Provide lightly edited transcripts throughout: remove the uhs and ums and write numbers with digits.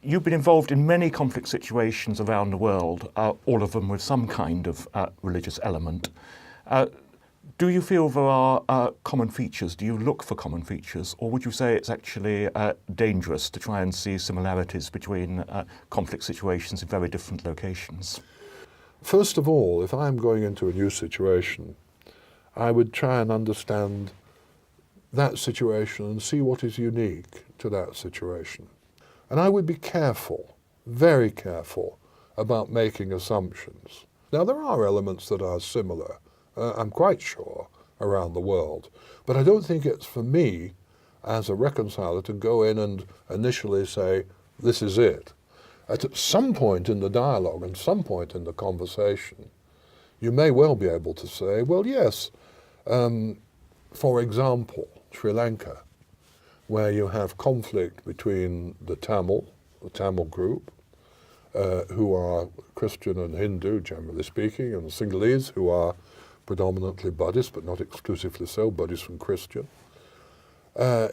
You've been involved in many conflict situations around the world, all of them with some kind of religious element. Do you feel there are common features? Do you look for common features? Or would you say it's actually dangerous to try and see similarities between conflict situations in very different locations? First of all, if I'm going into a new situation, I would try and understand that situation and see what is unique to that situation. And I would be careful, very careful, about making assumptions. Now, there are elements that are similar, I'm quite sure, around the world. But I don't think it's for me, as a reconciler, to go in and initially say, this is it. At some point in the dialogue and some point in the conversation, you may well be able to say, well, yes, for example, Sri Lanka, where you have conflict between the Tamil group, who are Christian and Hindu, generally speaking, and the Sinhalese, who are predominantly Buddhist, but not exclusively so, Buddhist and Christian.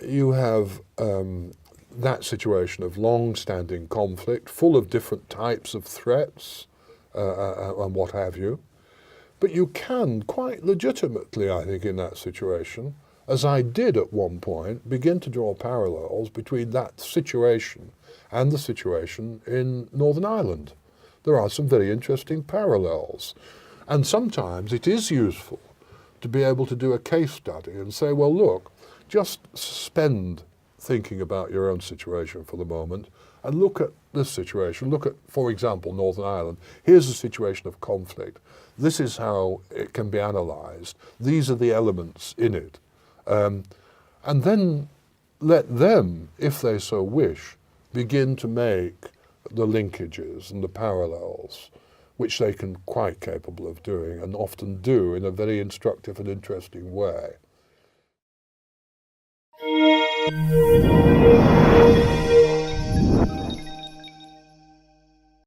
You have that situation of long-standing conflict, full of different types of threats and what have you. But you can quite legitimately, I think, in that situation, as I did at one point, begin to draw parallels between that situation and the situation in Northern Ireland. There are some very interesting parallels. And sometimes it is useful to be able to do a case study and say, well, look, just suspend thinking about your own situation for the moment and look at this situation. Look at, for example, Northern Ireland. Here's a situation of conflict. This is how it can be analysed. These are the elements in it. And then let them, if they so wish, begin to make the linkages and the parallels, which they can quite capable of doing and often do in a very instructive and interesting way.